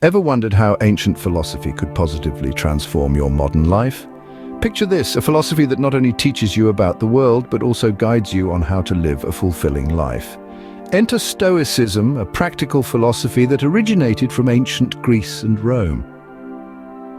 Ever wondered how ancient philosophy could positively transform your modern life? Picture this, a philosophy that not only teaches you about the world, but also guides you on how to live a fulfilling life. Enter Stoicism, a practical philosophy that originated from ancient Greece and Rome.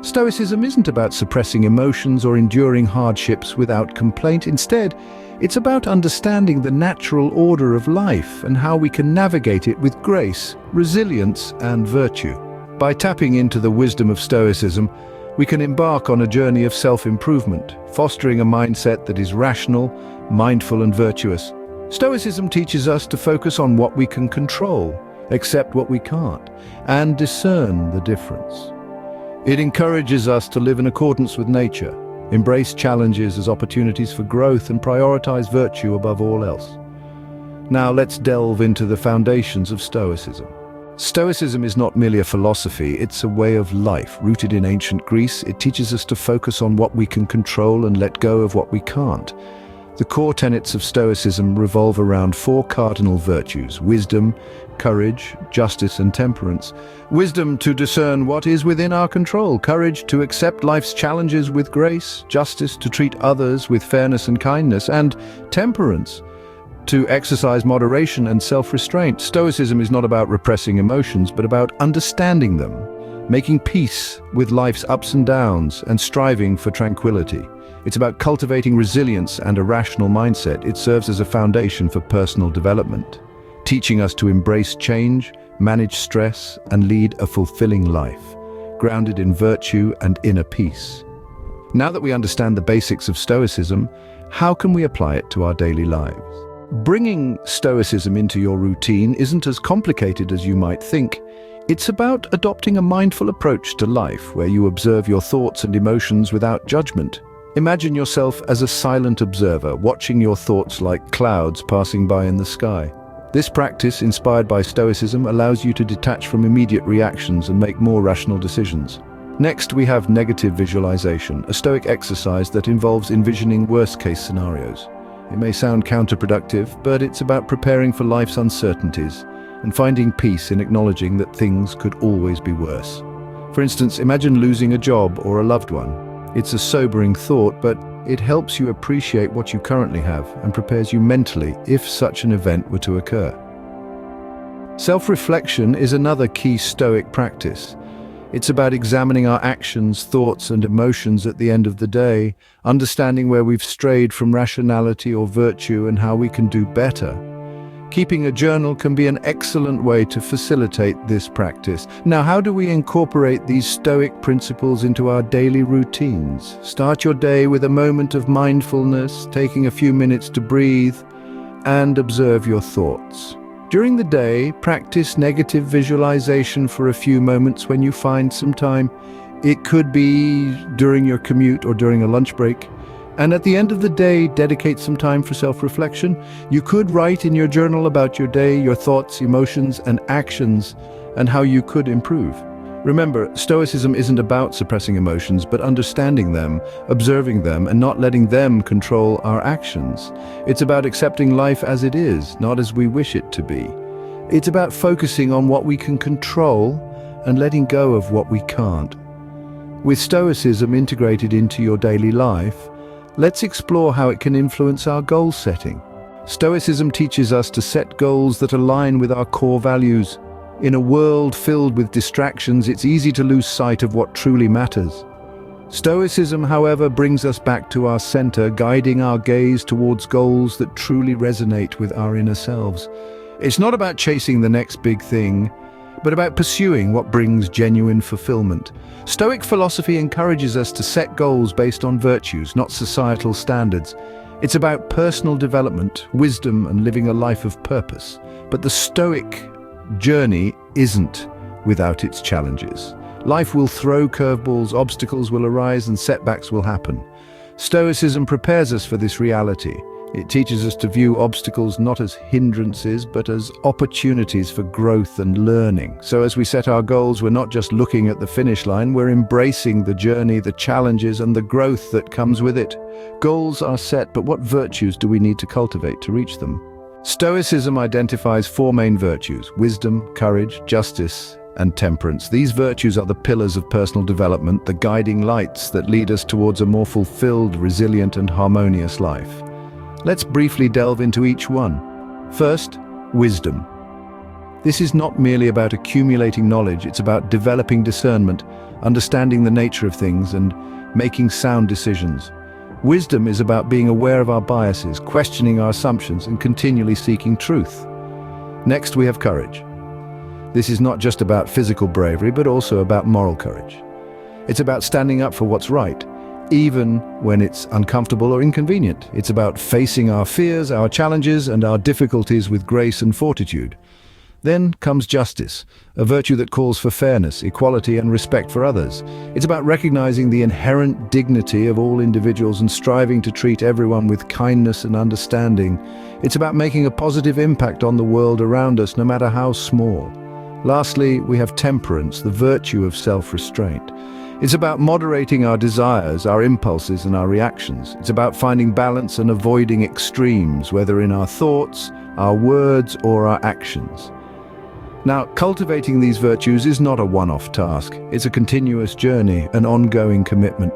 Stoicism isn't about suppressing emotions or enduring hardships without complaint. Instead, it's about understanding the natural order of life and how we can navigate it with grace, resilience, and virtue. By tapping into the wisdom of Stoicism, we can embark on a journey of self-improvement, fostering a mindset that is rational, mindful, and virtuous. Stoicism teaches us to focus on what we can control, accept what we can't, and discern the difference. It encourages us to live in accordance with nature, embrace challenges as opportunities for growth, and prioritize virtue above all else. Now let's delve into the foundations of Stoicism. Stoicism is not merely a philosophy, it's a way of life. Rooted in ancient Greece, it teaches us to focus on what we can control and let go of what we can't. The core tenets of Stoicism revolve around four cardinal virtues: wisdom, courage, justice, and temperance. Wisdom to discern what is within our control, courage to accept life's challenges with grace, justice to treat others with fairness and kindness, and temperance to exercise moderation and self-restraint. Stoicism is not about repressing emotions, but about understanding them, making peace with life's ups and downs, and striving for tranquility. It's about cultivating resilience and a rational mindset. It serves as a foundation for personal development, teaching us to embrace change, manage stress, and lead a fulfilling life, grounded in virtue and inner peace. Now that we understand the basics of Stoicism, how can we apply it to our daily lives? Bringing Stoicism into your routine isn't as complicated as you might think. It's about adopting a mindful approach to life, where you observe your thoughts and emotions without judgment. Imagine yourself as a silent observer, watching your thoughts like clouds passing by in the sky. This practice, inspired by Stoicism, allows you to detach from immediate reactions and make more rational decisions. Next, we have negative visualization, a Stoic exercise that involves envisioning worst-case scenarios. It may sound counterproductive, but it's about preparing for life's uncertainties and finding peace in acknowledging that things could always be worse. For instance, imagine losing a job or a loved one. It's a sobering thought, but it helps you appreciate what you currently have and prepares you mentally if such an event were to occur. Self-reflection is another key Stoic practice. It's about examining our actions, thoughts, and emotions at the end of the day, understanding where we've strayed from rationality or virtue and how we can do better. Keeping a journal can be an excellent way to facilitate this practice. Now, how do we incorporate these Stoic principles into our daily routines? Start your day with a moment of mindfulness, taking a few minutes to breathe and observe your thoughts. During the day, practice negative visualization for a few moments when you find some time. It could be during your commute or during a lunch break. And at the end of the day, dedicate some time for self-reflection. You could write in your journal about your day, your thoughts, emotions, and actions, and how you could improve. Remember, Stoicism isn't about suppressing emotions, but understanding them, observing them, and not letting them control our actions. It's about accepting life as it is, not as we wish it to be. It's about focusing on what we can control and letting go of what we can't. With Stoicism integrated into your daily life, let's explore how it can influence our goal setting. Stoicism teaches us to set goals that align with our core values. In a world filled with distractions, it's easy to lose sight of what truly matters. Stoicism, however, brings us back to our center, guiding our gaze towards goals that truly resonate with our inner selves. It's not about chasing the next big thing, but about pursuing what brings genuine fulfillment. Stoic philosophy encourages us to set goals based on virtues, not societal standards. It's about personal development, wisdom, and living a life of purpose. But the Stoic journey isn't without its challenges. Life will throw curveballs, obstacles will arise, and setbacks will happen. Stoicism prepares us for this reality. It teaches us to view obstacles not as hindrances, but as opportunities for growth and learning. So as we set our goals, we're not just looking at the finish line, we're embracing the journey, the challenges, and the growth that comes with it. Goals are set, but what virtues do we need to cultivate to reach them? Stoicism identifies four main virtues: wisdom, courage, justice, and temperance. These virtues are the pillars of personal development, the guiding lights that lead us towards a more fulfilled, resilient, and harmonious life. Let's briefly delve into each one. First, wisdom. This is not merely about accumulating knowledge, it's about developing discernment, understanding the nature of things, and making sound decisions. Wisdom is about being aware of our biases, questioning our assumptions, and continually seeking truth. Next, we have courage. This is not just about physical bravery, but also about moral courage. It's about standing up for what's right, even when it's uncomfortable or inconvenient. It's about facing our fears, our challenges, and our difficulties with grace and fortitude. Then comes justice, a virtue that calls for fairness, equality, and respect for others. It's about recognizing the inherent dignity of all individuals and striving to treat everyone with kindness and understanding. It's about making a positive impact on the world around us, no matter how small. Lastly, we have temperance, the virtue of self-restraint. It's about moderating our desires, our impulses, and our reactions. It's about finding balance and avoiding extremes, whether in our thoughts, our words, or our actions. Now, cultivating these virtues is not a one-off task. It's a continuous journey, an ongoing commitment.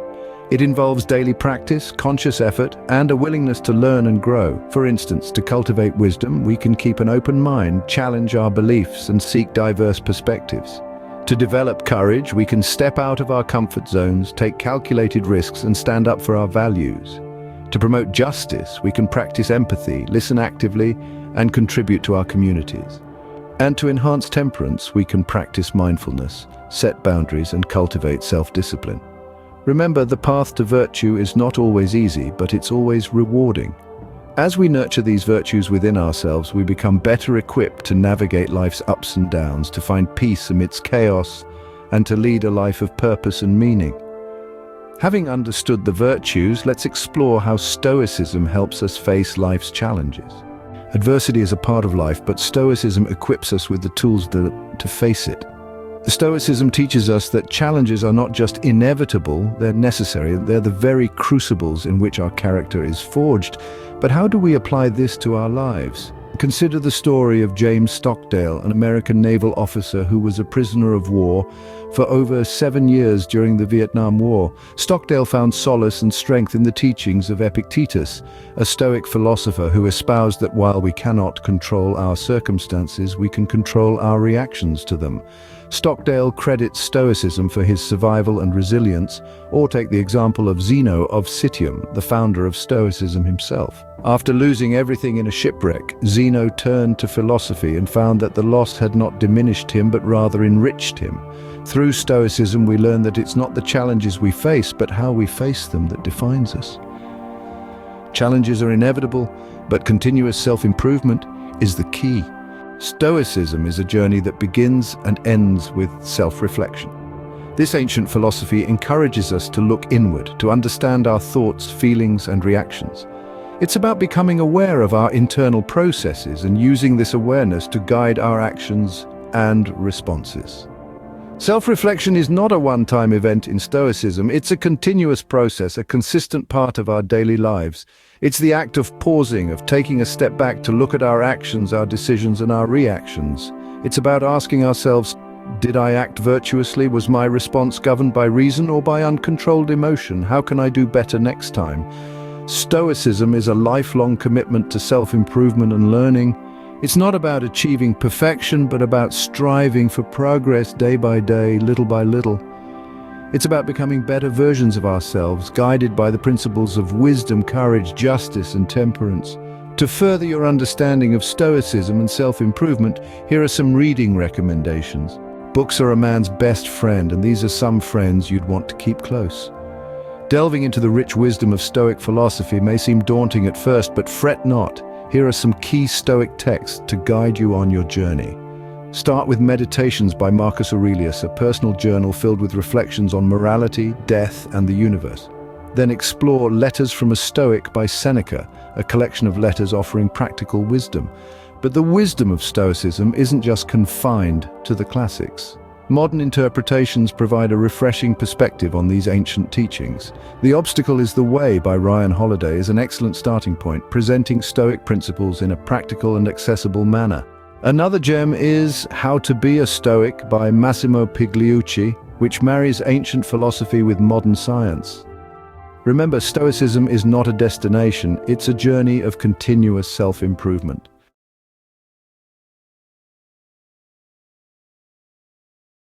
It involves daily practice, conscious effort, and a willingness to learn and grow. For instance, to cultivate wisdom, we can keep an open mind, challenge our beliefs, and seek diverse perspectives. To develop courage, we can step out of our comfort zones, take calculated risks, and stand up for our values. To promote justice, we can practice empathy, listen actively, and contribute to our communities. And to enhance temperance, we can practice mindfulness, set boundaries, and cultivate self-discipline. Remember, the path to virtue is not always easy, but it's always rewarding. As we nurture these virtues within ourselves, we become better equipped to navigate life's ups and downs, to find peace amidst chaos, and to lead a life of purpose and meaning. Having understood the virtues, let's explore how Stoicism helps us face life's challenges. Adversity is a part of life, but Stoicism equips us with the tools to face it. Stoicism teaches us that challenges are not just inevitable, they're necessary. They're the very crucibles in which our character is forged. But how do we apply this to our lives? Consider the story of James Stockdale, an American naval officer who was a prisoner of war for over 7 years during the Vietnam War. Stockdale found solace and strength in the teachings of Epictetus, a Stoic philosopher who espoused that while we cannot control our circumstances, we can control our reactions to them. Stockdale credits Stoicism for his survival and resilience, or take the example of Zeno of Citium, the founder of Stoicism himself. After losing everything in a shipwreck, Zeno turned to philosophy and found that the loss had not diminished him but rather enriched him. Through Stoicism, we learn that it's not the challenges we face, but how we face them that defines us. Challenges are inevitable, but continuous self-improvement is the key. Stoicism is a journey that begins and ends with self-reflection. This ancient philosophy encourages us to look inward, to understand our thoughts, feelings, and reactions. It's about becoming aware of our internal processes and using this awareness to guide our actions and responses. Self-reflection is not a one-time event in Stoicism. It's a continuous process, a consistent part of our daily lives. It's the act of pausing, of taking a step back to look at our actions, our decisions, and our reactions. It's about asking ourselves, did I act virtuously? Was my response governed by reason or by uncontrolled emotion? How can I do better next time? Stoicism is a lifelong commitment to self-improvement and learning. It's not about achieving perfection, but about striving for progress day by day, little by little. It's about becoming better versions of ourselves, guided by the principles of wisdom, courage, justice, and temperance. To further your understanding of Stoicism and self-improvement, here are some reading recommendations. Books are a man's best friend, and these are some friends you'd want to keep close. Delving into the rich wisdom of Stoic philosophy may seem daunting at first, but fret not. Here are some key Stoic texts to guide you on your journey. Start with Meditations by Marcus Aurelius, a personal journal filled with reflections on morality, death, and the universe. Then explore Letters from a Stoic by Seneca, a collection of letters offering practical wisdom. But the wisdom of Stoicism isn't just confined to the classics. Modern interpretations provide a refreshing perspective on these ancient teachings. The Obstacle is the Way by Ryan Holiday is an excellent starting point, presenting Stoic principles in a practical and accessible manner. Another gem is How to Be a Stoic by Massimo Pigliucci, which marries ancient philosophy with modern science. Remember, Stoicism is not a destination, it's a journey of continuous self-improvement.